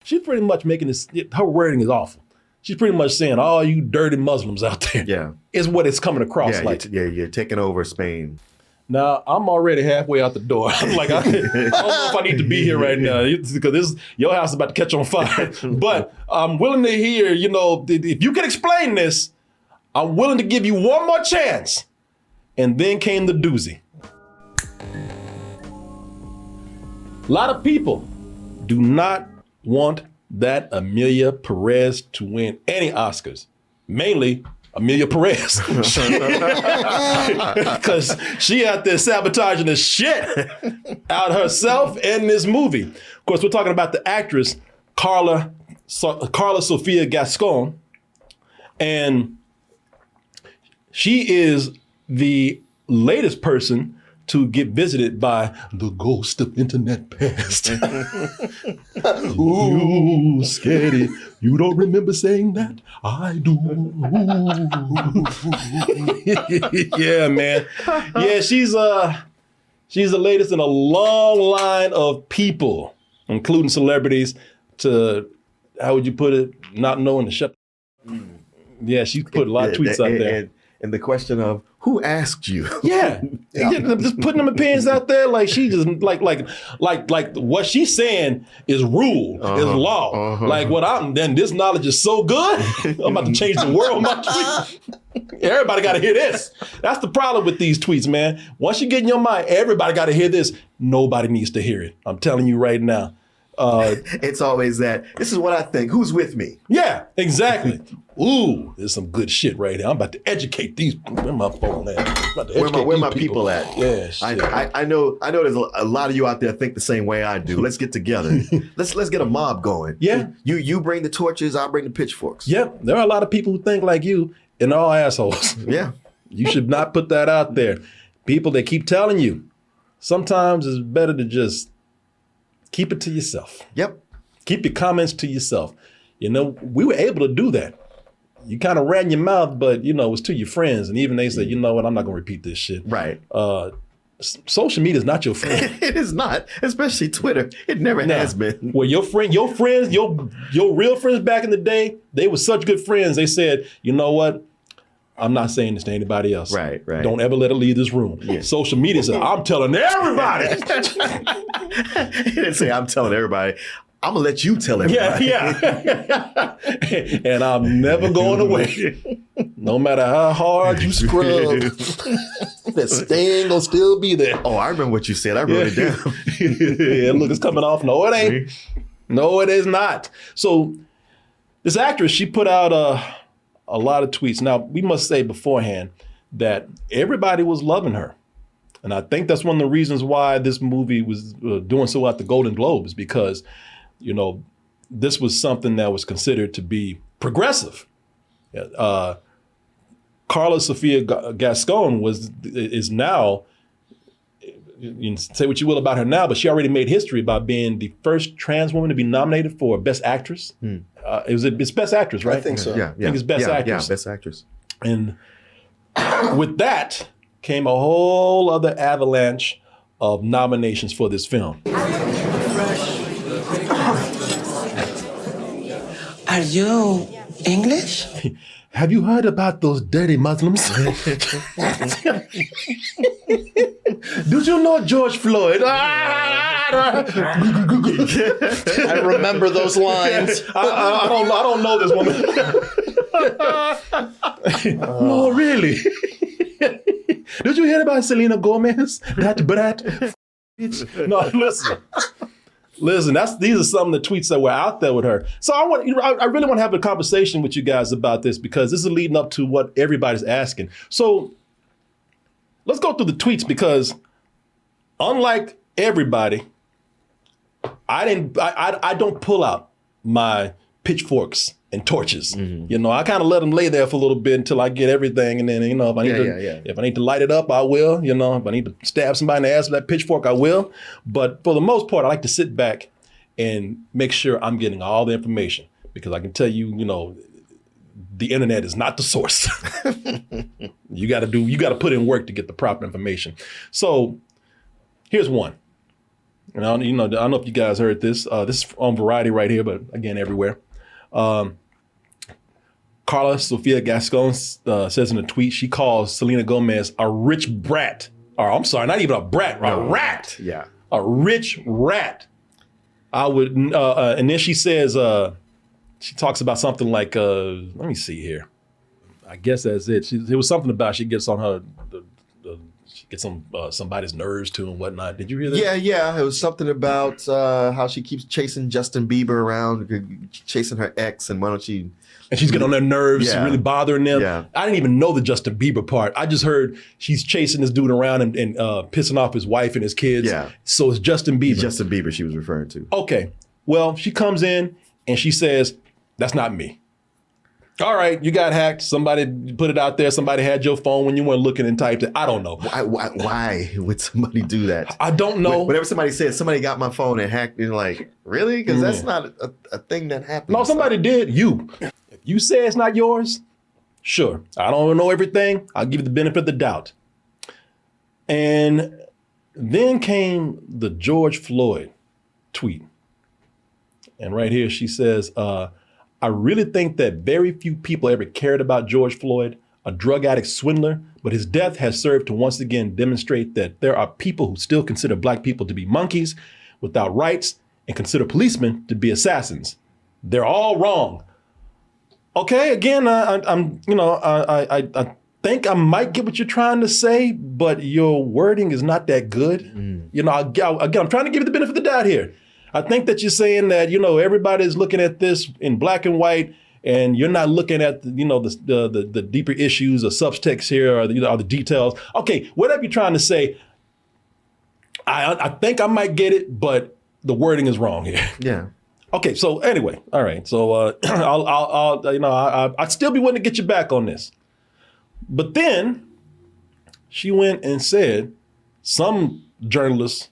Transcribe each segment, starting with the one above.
She's pretty much making this, her wording is awful. She's pretty much saying, all you dirty Muslims out there is what it's coming across like. You're taking over Spain. Now, I'm already halfway out the door. I'm like, I don't know if I need to be here right now because your house is about to catch on fire. But I'm willing to hear, if you can explain this, I'm willing to give you one more chance. And then came the doozy. A lot of people do not want that Emilia Perez to win any Oscars, mainly Emilia Perez. Because she out there sabotaging the shit out herself in this movie. Of course, we're talking about the actress Karla Sofia Gascon. And she is the latest person to get visited by the ghost of internet past. Ooh, scary. You don't remember saying that? I do. Yeah, man. Yeah, she's the latest in a long line of people, including celebrities, to, how would you put it, not knowing to shut. Yeah, she put a lot of tweets out there. And the question of, who asked you? Yeah, just putting them opinions out there like she just like what she's saying is rule, is law. Like then this knowledge is so good, I'm about to change the world. My tweet. Everybody got to hear this. That's the problem with these tweets, man. Once you get in your mind, everybody got to hear this. Nobody needs to hear it. I'm telling you right now. It's always that, this is what I think, who's with me? Yeah, exactly. Ooh, there's some good shit right here. I'm about to educate these. Where my phone at? Where my people at? Yeah, shit. I know there's a lot of you out there think the same way I do. Let's get together. Let's get a mob going. Yeah. You bring the torches, I'll bring the pitchforks. Yeah, there are a lot of people who think like you and all assholes. Yeah. You should not put that out there. People that keep telling you, sometimes it's better to just keep it to yourself. Yep. Keep your comments to yourself. We were able to do that. You kind of ran your mouth, but it was to your friends. And even they said, you know what, I'm not going to repeat this shit. Right. Social media is not your friend. It is not, especially Twitter. It never has been. Well, your friends, your real friends back in the day, they were such good friends. They said, you know what? I'm not saying this to anybody else. Right. Don't ever let it leave this room. Yeah. Social media said, I'm telling everybody. He didn't say, I'm telling everybody. I'm going to let you tell everybody. Yeah. And I'm never going away. No matter how hard you scrub, that stain will still be there. Oh, I remember what you said. I wrote it down. Yeah, look, it's coming off. No, it ain't. No, it is not. So this actress, she put out a lot of tweets. Now, we must say beforehand that everybody was loving her. And I think that's one of the reasons why this movie was doing so well at the Golden Globes, because, this was something that was considered to be progressive. Karla Sofia Gascon is now, you can say what you will about her now, but she already made history by being the first trans woman to be nominated for Best Actress. It's Best Actress, right? I think so. Yeah. I think it's Best Actress. Yeah, Best Actress. And with that came a whole other avalanche of nominations for this film. Are you English? Have you heard about those dirty Muslims? Did you know George Floyd? I remember those lines. I don't know this woman. No, really. Did you hear about Selena Gomez? That brat. No, listen. These are some of the tweets that were out there with her. So I really want to have a conversation with you guys about this, because this is leading up to what everybody's asking. So let's go through the tweets, because unlike everybody, I don't pull out my pitchforks and torches. Mm-hmm. I kind of let them lay there for a little bit until I get everything, and then if I need to light it up, I will. If I need to stab somebody in the ass with that pitchfork, I will. But for the most part, I like to sit back and make sure I'm getting all the information, because I can tell you, the internet is not the source. You got to put in work to get the proper information. So here's one. And I don't know if you guys heard this. This is on Variety right here, but again, everywhere. Karla Sofia Gascon says in a tweet, she calls Selena Gomez a rich brat. Or I'm sorry, not even a brat, a rat. Yeah. A rich rat. I would, and then she says, she talks about something like, let me see here. I guess that's it. It was something about she gets on her, she gets on somebody's nerves too and whatnot. Did you hear that? Yeah. It was something about how she keeps chasing Justin Bieber around, chasing her ex, and why don't she... And she's getting on their nerves, really bothering them. Yeah. I didn't even know the Justin Bieber part. I just heard she's chasing this dude around and pissing off his wife and his kids. Yeah. So it's Justin Bieber. It's Justin Bieber she was referring to. Okay. Well, she comes in and she says, that's not me. All right, you got hacked. Somebody put it out there. Somebody had your phone when you weren't looking and typed it. I don't know. Why would somebody do that? I don't know. Whenever somebody says somebody got my phone and hacked, you're like, really? Because that's not a thing that happens. No, somebody did. You. If you say it's not yours, sure. I don't know everything. I'll give you the benefit of the doubt. And then came the George Floyd tweet. And right here she says, I really think that very few people ever cared about George Floyd, a drug addict swindler, but his death has served to once again demonstrate that there are people who still consider black people to be monkeys without rights and consider policemen to be assassins. They're all wrong. Okay, again, I think I might get what you're trying to say, but your wording is not that good. Again, I'm trying to give you the benefit of the doubt here. I think that you're saying that, everybody's looking at this in black and white, and you're not looking at, the deeper issues or subtext here or the details. Okay, whatever you're trying to say, I think I might get it, but the wording is wrong here. Yeah. Okay, so anyway, all right. So I'd still be willing to get you back on this. But then she went and said some journalists,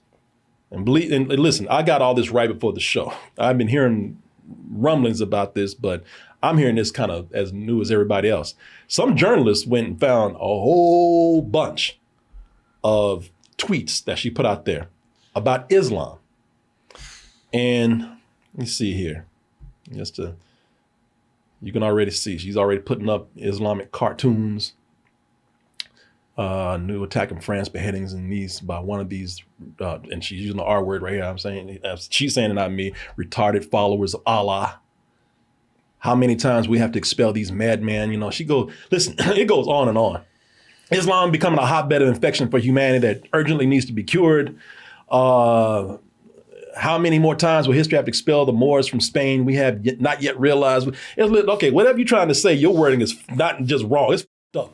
and listen, I got all this right before the show. I've been hearing rumblings about this, but I'm hearing this kind of as new as everybody else. Some journalists went and found a whole bunch of tweets that she put out there about Islam. And let me see here. You can already see she's already putting up Islamic cartoons. New attack in France, beheadings in Nice by one of these, and she's using the R word right here. I'm saying, she's saying it, not me, retarded followers of Allah. How many times we have to expel these madmen? She goes, listen, it goes on and on. Islam becoming a hotbed of infection for humanity that urgently needs to be cured. How many more times will history have to expel the Moors from Spain? We have not yet realized. Okay, whatever you're trying to say, your wording is not just wrong. It's up.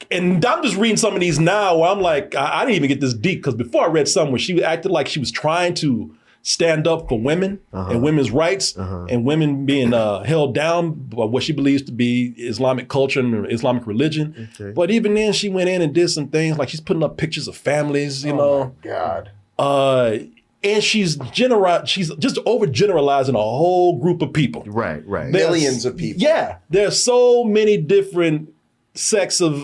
And I'm just reading some of these now where I'm like, I didn't even get this deep, because before I read some where she acted like she was trying to stand up for women and women's rights and women being held down by what she believes to be Islamic culture and Islamic religion. Okay. But even then she went in and did some things like she's putting up pictures of families, Oh my God. And she's just overgeneralizing a whole group of people. Right. Millions of people. Yeah. There's so many different sects of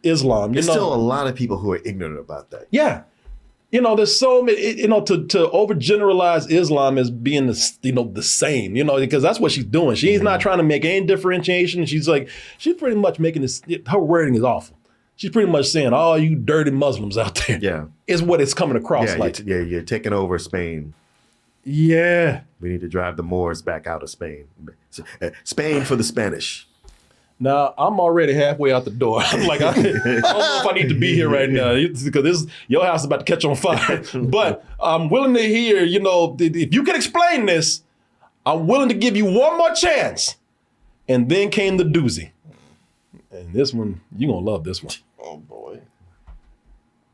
Islam. There's still a lot of people who are ignorant about that. Yeah. There's so many, to overgeneralize Islam as being the same, because that's what she's doing. She's not trying to make any differentiation. She's pretty much making this, her wording is awful. She's pretty much saying, all you dirty Muslims out there is what it's coming across like. You're taking over Spain. Yeah. We need to drive the Moors back out of Spain. Spain for the Spanish. Now, I'm already halfway out the door. I'm like, I don't know if I need to be here right now, because your house is about to catch on fire. But I'm willing to hear, if you can explain this, I'm willing to give you one more chance. And then came the doozy. And this one, you're going to love this one. Oh, boy.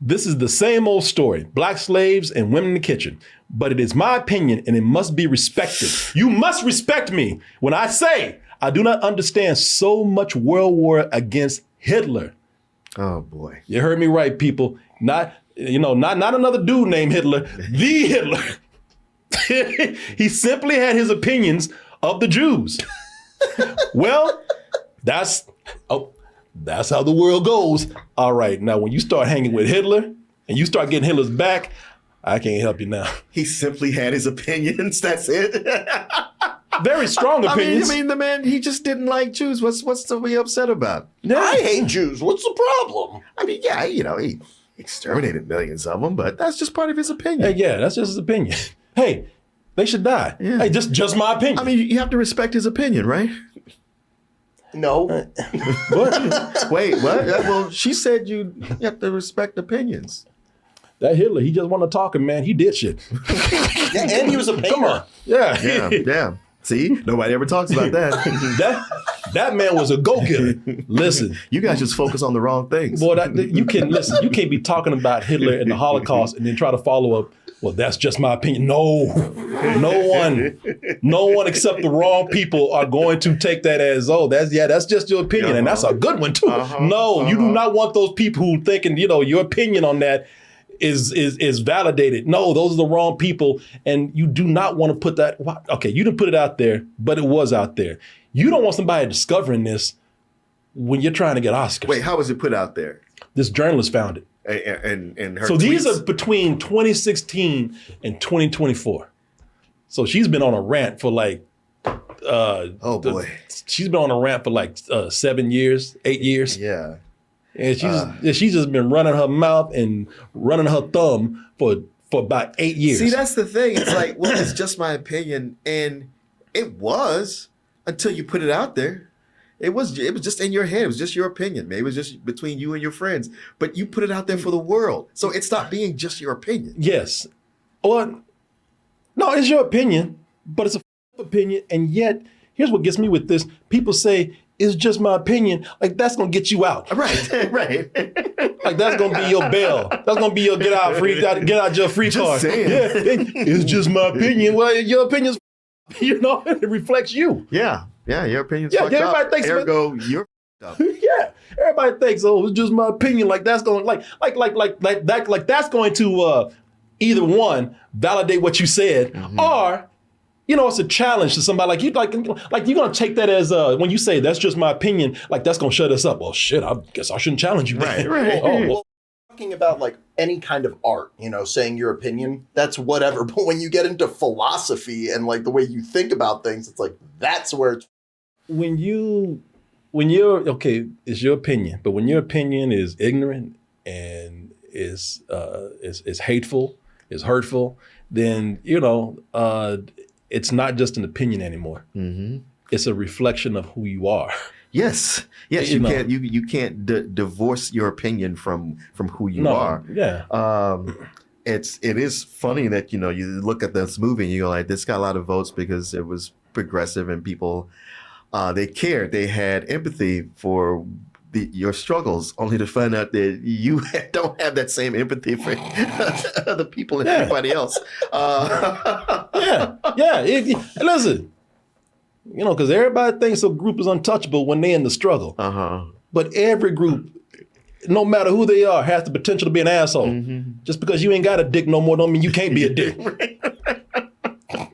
This is the same old story. Black slaves and women in the kitchen. But it is my opinion, and it must be respected. You must respect me when I say I do not understand so much world war against Hitler. Oh, boy. You heard me right, people. Not another dude named Hitler. The Hitler. He simply had his opinions of the Jews. Well, that's how the world goes. All right, now when you start hanging with Hitler, and you start getting Hitler's back, I can't help you now. He simply had his opinions. That's it. Very strong opinions. I mean, the man, he just didn't like Jews. What's to be upset about? Yeah. I hate Jews. What's the problem? I mean, yeah, he exterminated millions of them, but that's just part of his opinion. Yeah, that's just his opinion. Hey, they should die. Yeah. Hey, just my opinion. I mean, you have to respect his opinion, right? No. What? Wait, what? Well, she said you have to respect opinions. That Hitler, he just wanted to talk, and man, he did shit. Yeah, and he was a painter. Come on. Yeah. Yeah. See, nobody ever talks about that. that man was a go-getter. Listen. You guys just focus on the wrong things. Boy, you can't be talking about Hitler and the Holocaust and then try to follow up. Well, that's just my opinion. No one except the wrong people are going to take that as, that's just your opinion. And that's a good one too. You do not want those people who thinking, your opinion on that is validated. No, those are the wrong people. And you do not want to put that, okay, you didn't put it out there, but it was out there. You don't want somebody discovering this when you're trying to get Oscars. Wait, how was it put out there? This journalist found it. And her So tweets? these are between 2016 and 2024. So she's been on a rant for like, oh boy, she's been on a rant for like 7 years, 8 years. Yeah. And she's just been running her mouth and running her thumb for about 8 years. See, that's the thing. It's like, well, it's just my opinion, and it was until you put it out there. It was just in your head. It was just your opinion. Maybe it was just between you and your friends, but you put it out there for the world. So it stopped being just your opinion. Yes. Well, no, it's your opinion, but it's a opinion. And yet, here's what gets me with this. People say, it's just my opinion. Like, that's going to get you out. Right, right. Like, that's going to be your bail. That's going to be your get out your free card. Saying. Yeah, it's just my opinion. Well, your opinion's, it reflects you. Yeah, your opinion's Yeah, fucked everybody up. thinks Ergo, you're fucked up. Yeah, everybody thinks, it's just my opinion. Like that's going, like that's going to either one validate what you said, or it's a challenge to somebody like you. Like you're gonna take that as when you say that's just my opinion. Like that's gonna shut us up. Well, shit, I guess I shouldn't challenge you. Right. Well, talking about like any kind of art, saying your opinion, that's whatever. But when you get into philosophy and like the way you think about things, it's like that's where it's. When you're okay, it's your opinion, but when your opinion is ignorant and is hateful, is hurtful, then it's not just an opinion anymore. Mm-hmm. It's a reflection of who you are. Yes, you can't divorce your opinion from who you are. Yeah. It is funny that you look at this movie and you go like, this got a lot of votes because it was progressive and people. They cared. They had empathy for your struggles, only to find out that you don't have that same empathy for other people and everybody else. Listen, because everybody thinks a group is untouchable when they're in the struggle. But every group, no matter who they are, has the potential to be an asshole. Mm-hmm. Just because you ain't got a dick no more don't mean you can't be a dick.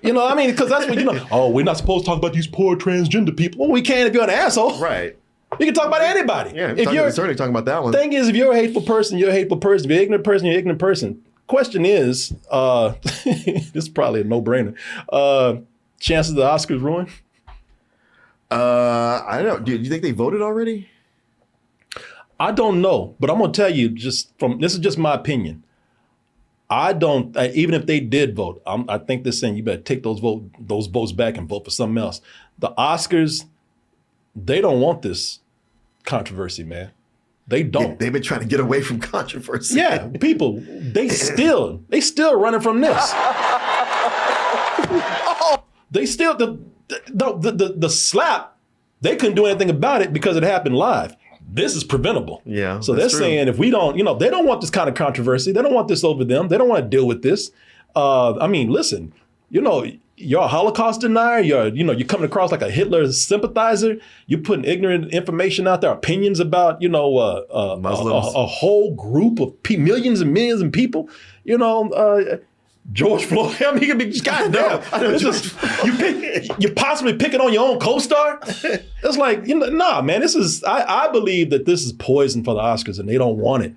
Because that's what we're not supposed to talk about these poor transgender people. Well, we can if you're an asshole. Right. You can talk about anybody. Yeah, certainly talking about that one. Thing is, if you're a hateful person, you're a hateful person. If you're an ignorant person, you're an ignorant person. Question is, this is probably a no-brainer. Chances of the Oscars ruined? I don't know. Do you think they voted already? I don't know, but I'm going to tell you this is just my opinion. I don't, even if they did vote, I think they're saying you better take those votes back and vote for something else. The Oscars, they don't want this controversy, man. They don't. Yeah, they've been trying to get away from controversy. Yeah, people, they still running from this. They still, the slap, they couldn't do anything about it because it happened live. This is preventable. Yeah. So they're saying if we don't, they don't want this kind of controversy. They don't want this over them. They don't want to deal with this. Listen, you're a Holocaust denier. You're coming across like a Hitler sympathizer. You're putting ignorant information out there, opinions about, Muslims. A whole group of millions and millions of people. George Floyd. Goddamn. You're possibly picking on your own co-star. It's like, nah, man. This is. I believe that this is poison for the Oscars, and they don't want it.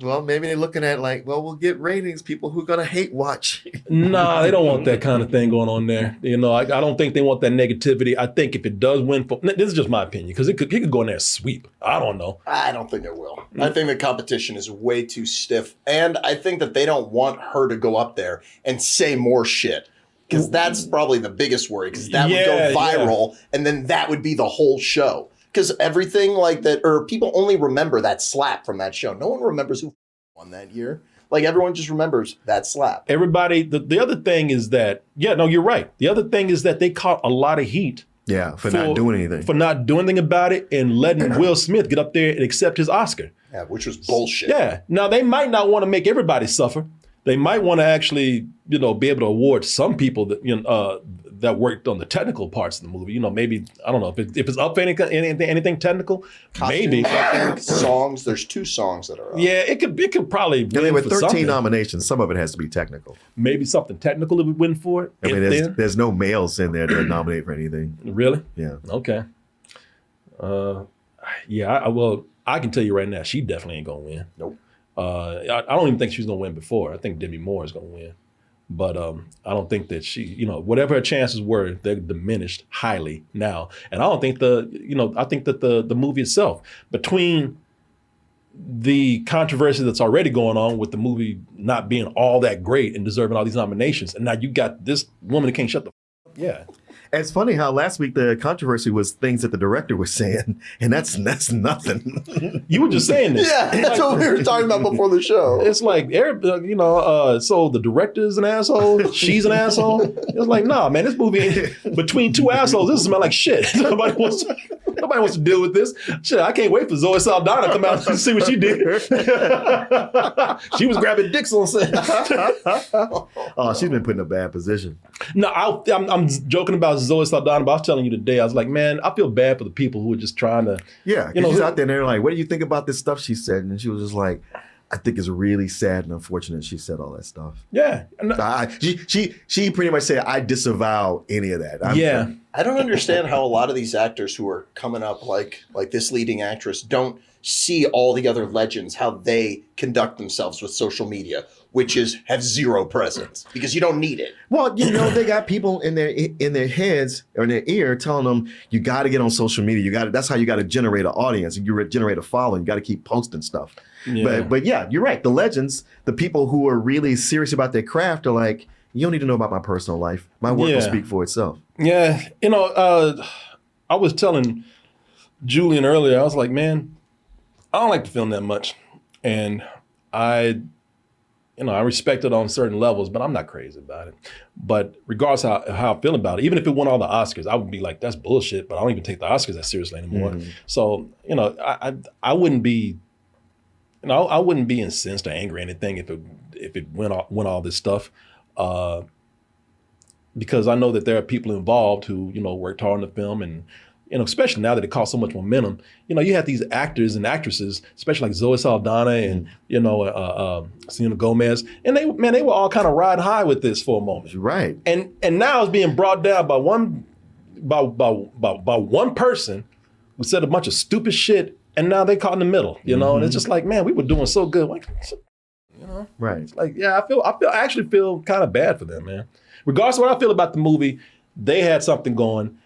Well, maybe they're looking at like, well, we'll get ratings. People who are gonna hate watch. Nah, they don't want that kind of thing going on there. You know, I don't think they want that negativity. I think if it does win, this is just my opinion, because he could go in there and sweep. I don't know. I don't think it will. I think the competition is way too stiff. And I think that they don't want her to go up there and say more shit. Because that's probably the biggest worry, because that would go viral, and then that would be the whole show. Because everything like that, or people only remember that slap from that show. No one remembers who won that year. Like, everyone just remembers that slap. Everybody, the other thing is that, you're right. The other thing is that they caught a lot of heat. Yeah, for not doing anything. For not doing anything about it and letting Will Smith get up there and accept his Oscar. Yeah, which was bullshit. Yeah. Now, they might not want to make everybody suffer. They might want to actually, be able to award some people that, that worked on the technical parts of the movie. Maybe, I don't know, if it's up for anything technical, Costumes, maybe. I think, songs. There's 2 songs that are up. Yeah, it could probably there win were for 13 something. nominations. Some of it has to be technical. Maybe something technical that would win for it. I mean, there's no males in there that nominate for anything. Really? Yeah. Okay. I can tell you right now, she definitely ain't gonna win. Nope. I don't even think she's gonna win before. I think Demi Moore is gonna win, but I don't think that she, whatever her chances were, they're diminished highly now. And I don't think I think that the movie itself, between the controversy that's already going on with the movie not being all that great and deserving all these nominations, and now you got this woman that can't shut the up. Yeah. It's funny how last week the controversy was things that the director was saying, and that's nothing. You were just saying this. Yeah, that's what we were talking about before the show. It's like, so the director is an asshole, she's an asshole. It's like, nah, man, this movie, between 2 assholes, this smells like shit. Nobody wants to deal with this. Shit, I can't wait for Zoe Saldana to come out and see what she did. She was grabbing dicks on set. Oh, she's been put in a bad position. No, I'm joking about Zoe Saldana, but I was telling you today, I was like, man, I feel bad for the people who are just trying to. Yeah, she's out there and they're like, what do you think about this stuff she said? And she was just like, I think it's really sad and unfortunate she said all that stuff. Yeah. She pretty much said, I disavow any of that. I don't understand how a lot of these actors who are coming up like this leading actress don't see all the other legends, how they conduct themselves with social media, which is have zero presence, because you don't need it. Well, they got people in their heads or in their ear telling them, you got to get on social media. That's how you got to generate an audience, and you generate a following. You got to keep posting stuff. Yeah. But yeah, you're right. The legends, the people who are really serious about their craft are like, you don't need to know about my personal life. My work will speak for itself. Yeah. I was telling Julian earlier, I was like, man, I don't like the film that much. And I respect it on certain levels, but I'm not crazy about it. But regardless of how I feel about it, even if it won all the Oscars, I would be like, that's bullshit, but I don't even take the Oscars that seriously anymore. Mm-hmm. So, I wouldn't be, I wouldn't be incensed or angry or anything if it went all this stuff. Because I know that there are people involved who, worked hard on the film, and, especially now that it caught so much momentum, you have these actors and actresses, especially like Zoe Saldana and, Selena Gomez, and they were all kind of riding high with this for a moment. Right. And now it's being brought down by one person who said a bunch of stupid shit, and now they caught in the middle, and it's just like, man, we were doing so good. Right. It's like, yeah, I actually feel kind of bad for them, man. Regardless of what I feel about the movie, they had something going,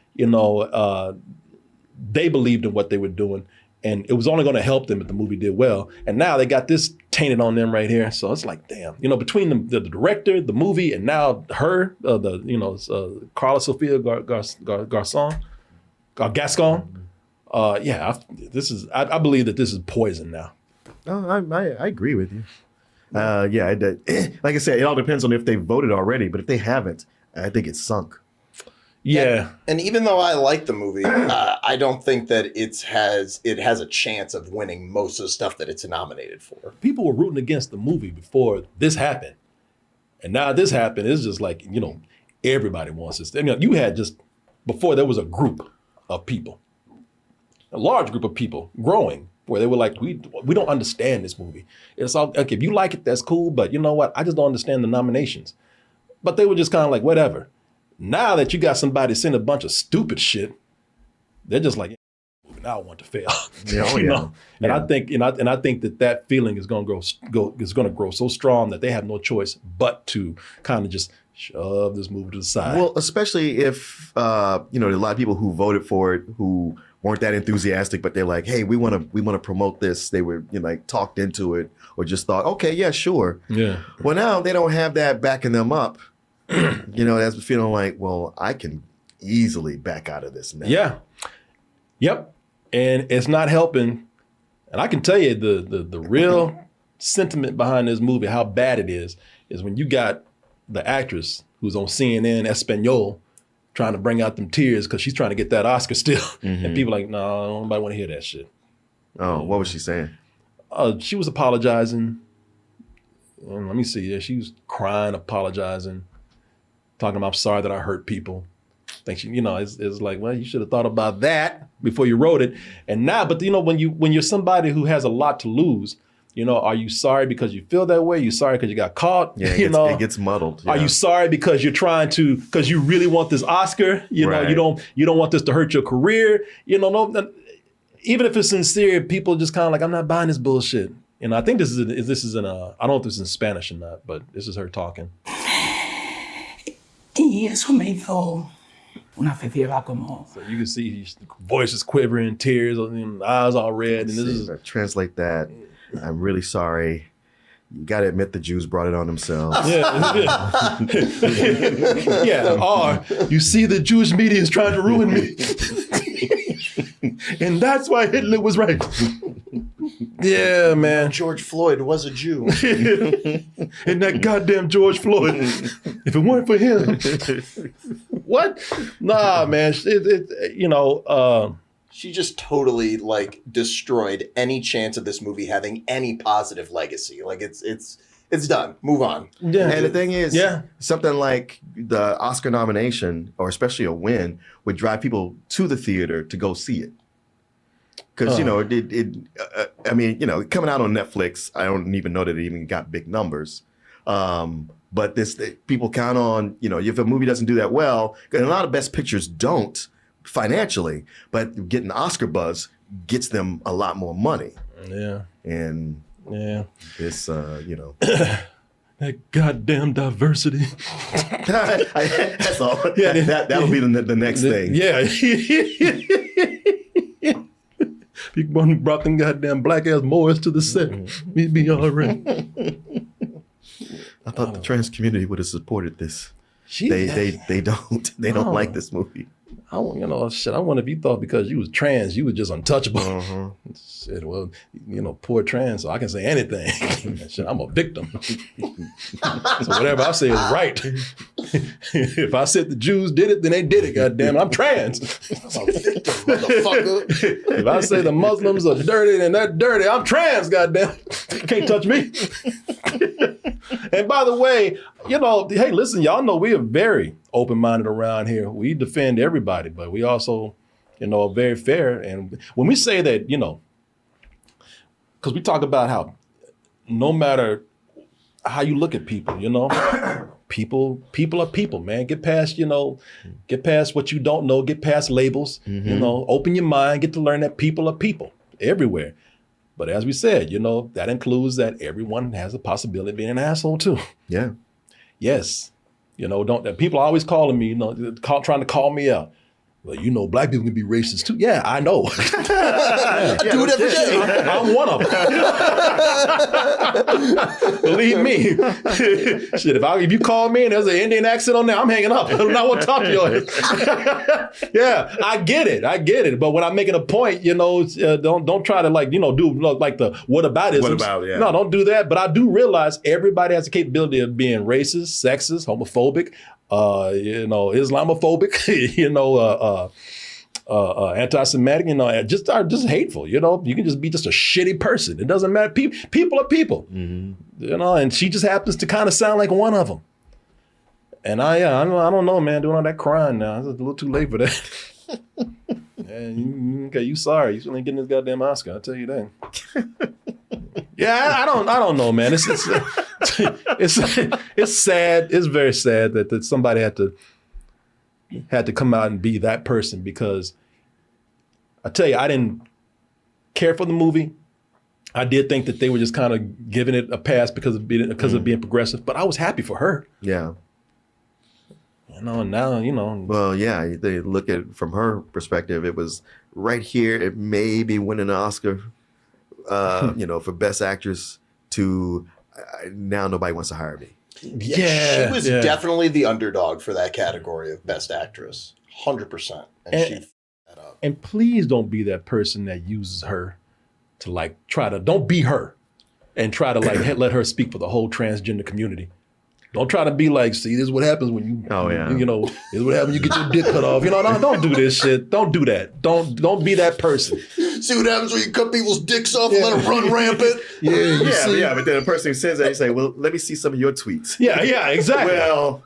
they believed in what they were doing, and it was only going to help them if the movie did well. And now they got this tainted on them right here. So it's like, damn, between the director, the movie, and now her, Karla Sofia Gascon. I believe that this is poison now. Oh, I agree with you. Like I said, it all depends on if they voted already, but if they haven't, I think it's sunk. Yeah. And even though I like the movie, I don't think that it has a chance of winning most of the stuff that it's nominated for. People were rooting against the movie before this happened. And now this happened, it's just like, everybody wants this. You had just, before there was a group of people, a large group of people growing, where they were like, we don't understand this movie. It's all, okay, if you like it, that's cool, but you know what? I just don't understand the nominations. But they were just kind of like, whatever. Now that you got somebody saying a bunch of stupid shit, they're just like, I want to fail. Yeah, you know? And I think, and I think that feeling is going to grow so strong that they have no choice but to kind of just shove this movie to the side. Well, especially if a lot of people who voted for it who weren't that enthusiastic, but they're like, hey, we want to promote this. They were like talked into it or just thought, okay, yeah, sure. Yeah. Well, now they don't have that backing them up. That's feeling like, well, I can easily back out of this now. Yeah. Yep. And it's not helping. And I can tell you the real sentiment behind this movie, how bad it is when you got the actress who's on CNN Espanol trying to bring out them tears because she's trying to get that Oscar still. Mm-hmm. And people are like, no, nobody want to hear that shit. Oh, what was she saying? She was apologizing. And let me see. Yeah, she was crying, apologizing, talking about, I'm sorry that I hurt people. I think she, it's like, well, you should have thought about that before you wrote it. And now, but when you're somebody who has a lot to lose, are you sorry because you feel that way? Are you sorry because you got caught? Yeah, it gets muddled. Yeah. Are you sorry because because you really want this Oscar? Right. You don't want this to hurt your career. No, even if it's sincere, people just kind of like, I'm not buying this bullshit. I think this is in I don't know if this is in Spanish or not, but this is her talking. Y eso me hizo una afectiva como. So you can see his voice is quivering, tears, eyes all red, and this is translate that. I'm really sorry. You got to admit the Jews brought it on themselves. Yeah. Yeah. Or you see the Jewish media is trying to ruin me. And that's why Hitler was right. Yeah, man. George Floyd was a Jew. And that goddamn George Floyd. If it weren't for him. What? Nah, man. She just totally destroyed any chance of this movie having any positive legacy. Like it's done. Move on. Yeah. And the thing is, something like the Oscar nomination, or especially a win, would drive people to the theater to go see it. Because, coming out on Netflix, I don't even know that it even got big numbers. But people count on, if a movie doesn't do that well, and a lot of Best Pictures don't financially, but getting Oscar buzz gets them a lot more money. Yeah. And this, that goddamn diversity. That's all. Yeah, that'll be the next thing. Yeah. People brought them goddamn black ass Moors to the set. We'd be all right. I thought the trans community would have supported this. They don't like this movie. I wonder if you thought because you was trans, you was just untouchable. Uh-huh. Shit, well, poor trans, so I can say anything. Shit, I'm a victim. So whatever I say is right. If I said the Jews did it, then they did it, goddamn it. I'm trans. I'm a victim, motherfucker. If I say the Muslims are dirty and they're dirty, I'm trans, goddamn. Can't touch me. And by the way, hey, listen, y'all know we are very open-minded around here. We defend everybody, but we also, are very fair. And when we say that, because we talk about how no matter how you look at people, people are people, man. Get past what you don't know, get past labels, open your mind, get to learn that people are people everywhere. But as we said, that includes that everyone has a possibility of being an asshole too. Yeah. Yes. People are always calling me, trying to call me out. Well, black people can be racist too. Yeah, I know. I do it every day. I'm one of them. Believe me. Shit, if you call me and there's an Indian accent on there, I'm hanging up. I don't want to talk to you. Yeah, I get it. But when I'm making a point, don't try to do like the whataboutisms. What about, yeah. No, don't do that. But I do realize everybody has the capability of being racist, sexist, homophobic, Islamophobic, anti-Semitic, just hateful. You can just be just a shitty person. It doesn't matter. People are people. Mm-hmm. And she just happens to kind of sound like one of them. And I don't know, man. Doing all that crying now, it's a little too late for that. Okay, you sorry. You still ain't getting this goddamn Oscar. I'll tell you that. Yeah, I don't know, man. It's sad. It's very sad that somebody had to come out and be that person, because I tell you, I didn't care for the movie. I did think that they were just kind of giving it a pass because of being progressive, but I was happy for her. Yeah. Now. Well, yeah, they look at it from her perspective. It was right here. It may be winning an Oscar, for Best Actress. To now, nobody wants to hire me. Yeah, she was definitely the underdog for that category of Best Actress, 100%. And she f***ed that up. And please don't be that person that uses her to don't be her and try to let her speak for the whole transgender community. Don't try to be like, see, this is what happens when you, this is what happens when you get your dick cut off. Don't do this shit. Don't do that. Don't be that person. See what happens when you cut people's dicks off and let them run rampant? Yeah. But then the person who says that, you say, well, let me see some of your tweets. Yeah, exactly. Well,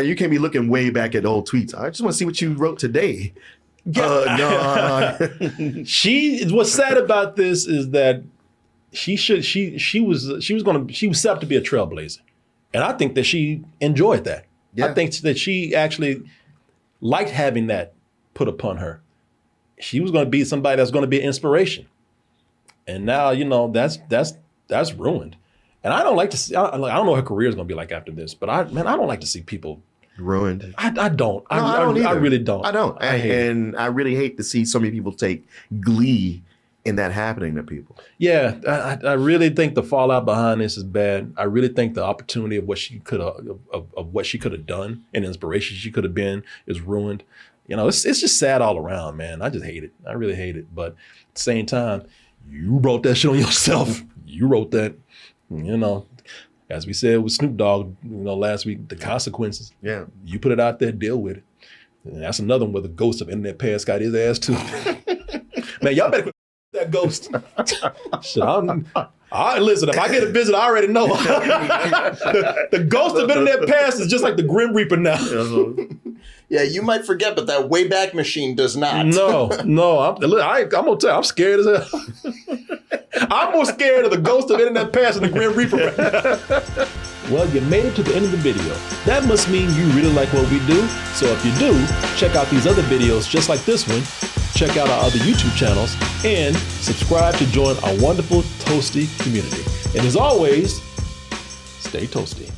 you can't be looking way back at old tweets. I just want to see what you wrote today. What's sad about this is that she was set up to be a trailblazer. And I think that she enjoyed that. Yeah. I think that she actually liked having that put upon her. She was going to be somebody that's going to be an inspiration. And now, that's ruined. And I don't like to see, I don't know what her career is going to be like after this, but I don't like to see people ruined. I don't. I really don't. I don't. I really hate to see so many people take glee in that happening to people. Yeah, I really think the fallout behind this is bad. I really think the opportunity of what she could have done and inspiration she could have been is ruined. It's just sad all around, man. I just hate it. I really hate it. But at the same time, you wrote that shit on yourself. You wrote that. As we said with Snoop Dogg, last week, the consequences. Yeah. You put it out there, deal with it. And that's another one where the ghost of Internet Pass got his ass too. Man, y'all better quit that ghost. Shit, listen, if I get a visit, I already know. the ghost of Internet Pass is just like the Grim Reaper now. Yeah, you might forget, but that Wayback Machine does not. No, I'm gonna tell you, I'm scared as hell. I'm more scared of the ghost of Internet Pass than the Grim Reaper. Well, you made it to the end of the video. That must mean you really like what we do. So if you do, check out these other videos just like this one. Check out our other YouTube channels and subscribe to join our wonderful Toasty community. And as always, stay toasty.